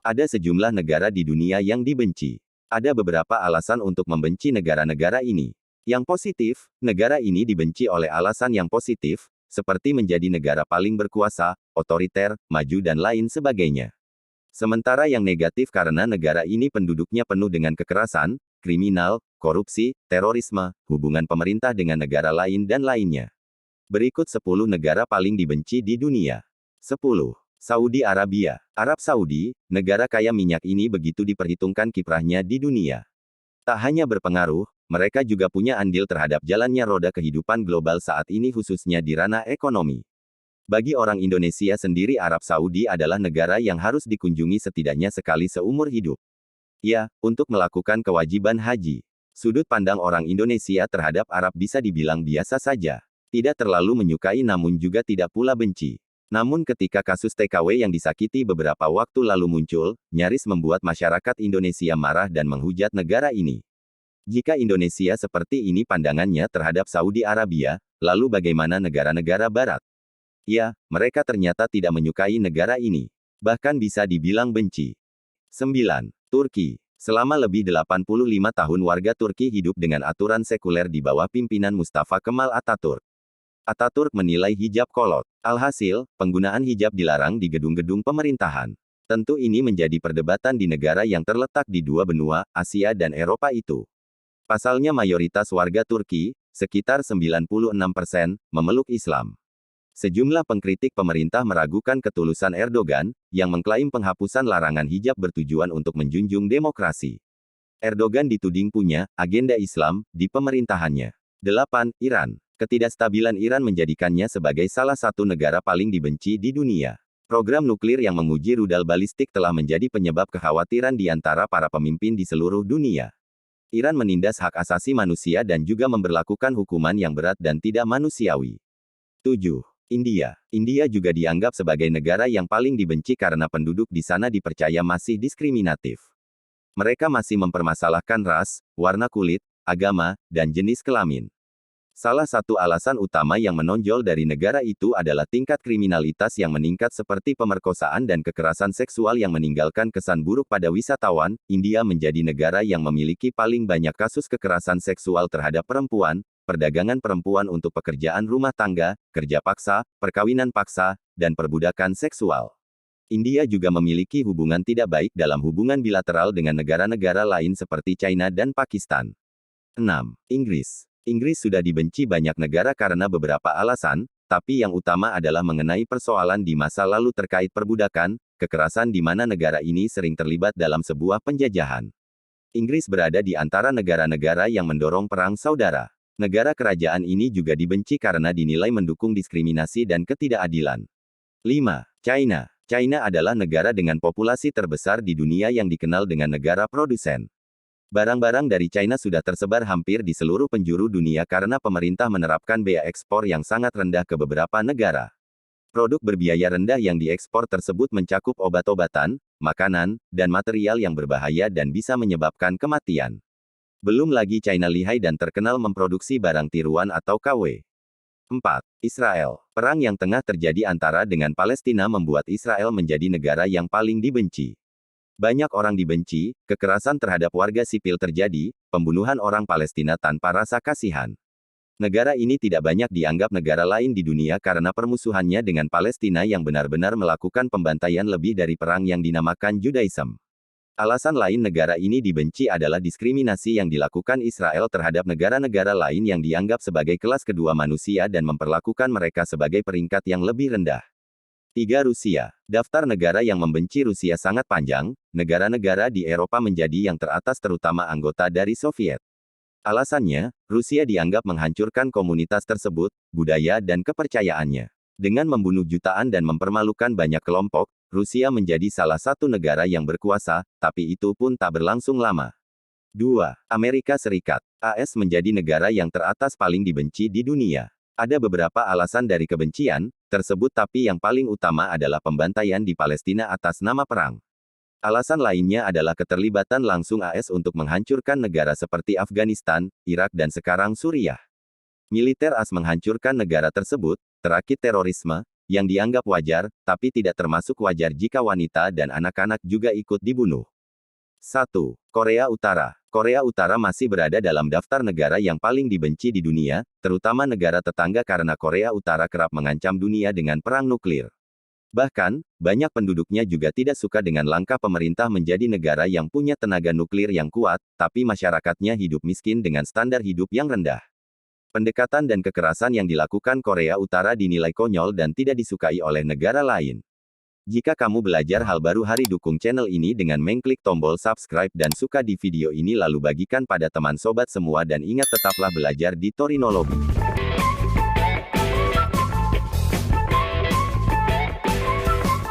Ada sejumlah negara di dunia yang dibenci. Ada beberapa alasan untuk membenci negara-negara ini. Yang positif, negara ini dibenci oleh alasan yang positif, seperti menjadi negara paling berkuasa, otoriter, maju dan lain sebagainya. Sementara yang negatif karena negara ini penduduknya penuh dengan kekerasan, kriminal, korupsi, terorisme, hubungan pemerintah dengan negara lain dan lainnya. Berikut 10 negara paling dibenci di dunia. 10. Saudi Arabia. Arab Saudi, negara kaya minyak ini begitu diperhitungkan kiprahnya di dunia. Tak hanya berpengaruh, mereka juga punya andil terhadap jalannya roda kehidupan global saat ini khususnya di ranah ekonomi. Bagi orang Indonesia sendiri Arab Saudi adalah negara yang harus dikunjungi setidaknya sekali seumur hidup. Ya, untuk melakukan kewajiban haji. Sudut pandang orang Indonesia terhadap Arab bisa dibilang biasa saja. Tidak terlalu menyukai namun juga tidak pula benci. Namun ketika kasus TKW yang disakiti beberapa waktu lalu muncul, nyaris membuat masyarakat Indonesia marah dan menghujat negara ini. Jika Indonesia seperti ini pandangannya terhadap Saudi Arabia, lalu bagaimana negara-negara Barat? Ya, mereka ternyata tidak menyukai negara ini. Bahkan bisa dibilang benci. 9. Turki. Selama lebih 85 tahun warga Turki hidup dengan aturan sekuler di bawah pimpinan Mustafa Kemal Atatürk. Atatürk menilai hijab kolot. Alhasil, penggunaan hijab dilarang di gedung-gedung pemerintahan. Tentu ini menjadi perdebatan di negara yang terletak di dua benua, Asia dan Eropa itu. Pasalnya mayoritas warga Turki, sekitar 96%, memeluk Islam. Sejumlah pengkritik pemerintah meragukan ketulusan Erdogan, yang mengklaim penghapusan larangan hijab bertujuan untuk menjunjung demokrasi. Erdogan dituding punya agenda Islam di pemerintahannya. 8. Iran. Ketidakstabilan Iran menjadikannya sebagai salah satu negara paling dibenci di dunia. Program nuklir yang menguji rudal balistik telah menjadi penyebab kekhawatiran di antara para pemimpin di seluruh dunia. Iran menindas hak asasi manusia dan juga memberlakukan hukuman yang berat dan tidak manusiawi. 7. India. India juga dianggap sebagai negara yang paling dibenci karena penduduk di sana dipercaya masih diskriminatif. Mereka masih mempermasalahkan ras, warna kulit, agama, dan jenis kelamin. Salah satu alasan utama yang menonjol dari negara itu adalah tingkat kriminalitas yang meningkat seperti pemerkosaan dan kekerasan seksual yang meninggalkan kesan buruk pada wisatawan. India menjadi negara yang memiliki paling banyak kasus kekerasan seksual terhadap perempuan, perdagangan perempuan untuk pekerjaan rumah tangga, kerja paksa, perkawinan paksa, dan perbudakan seksual. India juga memiliki hubungan tidak baik dalam hubungan bilateral dengan negara-negara lain seperti China dan Pakistan. 6. Inggris. Inggris sudah dibenci banyak negara karena beberapa alasan, tapi yang utama adalah mengenai persoalan di masa lalu terkait perbudakan, kekerasan di mana negara ini sering terlibat dalam sebuah penjajahan. Inggris berada di antara negara-negara yang mendorong perang saudara. Negara kerajaan ini juga dibenci karena dinilai mendukung diskriminasi dan ketidakadilan. 5. China. China adalah negara dengan populasi terbesar di dunia yang dikenal dengan negara produsen. Barang-barang dari China sudah tersebar hampir di seluruh penjuru dunia karena pemerintah menerapkan bea ekspor yang sangat rendah ke beberapa negara. Produk berbiaya rendah yang diekspor tersebut mencakup obat-obatan, makanan, dan material yang berbahaya dan bisa menyebabkan kematian. Belum lagi China lihai dan terkenal memproduksi barang tiruan atau KW. 4. Israel. Perang yang tengah terjadi antara dengan Palestina membuat Israel menjadi negara yang paling dibenci. Banyak orang dibenci, kekerasan terhadap warga sipil terjadi, pembunuhan orang Palestina tanpa rasa kasihan. Negara ini tidak banyak dianggap negara lain di dunia karena permusuhannya dengan Palestina yang benar-benar melakukan pembantaian lebih dari perang yang dinamakan Judaism. Alasan lain negara ini dibenci adalah diskriminasi yang dilakukan Israel terhadap negara-negara lain yang dianggap sebagai kelas kedua manusia dan memperlakukan mereka sebagai peringkat yang lebih rendah. 3. Rusia. Daftar negara yang membenci Rusia sangat panjang, negara-negara di Eropa menjadi yang teratas terutama anggota dari Soviet. Alasannya, Rusia dianggap menghancurkan komunitas tersebut, budaya dan kepercayaannya. Dengan membunuh jutaan dan mempermalukan banyak kelompok, Rusia menjadi salah satu negara yang berkuasa, tapi itu pun tak berlangsung lama. 2. Amerika Serikat. AS menjadi negara yang teratas paling dibenci di dunia. Ada beberapa alasan dari kebencian tersebut tapi yang paling utama adalah pembantaian di Palestina atas nama perang. Alasan lainnya adalah keterlibatan langsung AS untuk menghancurkan negara seperti Afghanistan, Irak dan sekarang Suriah. Militer AS menghancurkan negara tersebut, terakit terorisme, yang dianggap wajar, tapi tidak termasuk wajar jika wanita dan anak-anak juga ikut dibunuh. 1. Korea Utara. Korea Utara masih berada dalam daftar negara yang paling dibenci di dunia, terutama negara tetangga karena Korea Utara kerap mengancam dunia dengan perang nuklir. Bahkan, banyak penduduknya juga tidak suka dengan langkah pemerintah menjadi negara yang punya tenaga nuklir yang kuat, tapi masyarakatnya hidup miskin dengan standar hidup yang rendah. Pendekatan dan kekerasan yang dilakukan Korea Utara dinilai konyol dan tidak disukai oleh negara lain. Jika kamu belajar hal baru hari dukung channel ini dengan mengklik tombol subscribe dan suka di video ini lalu bagikan pada teman sobat semua dan ingat tetaplah belajar di Torinologi.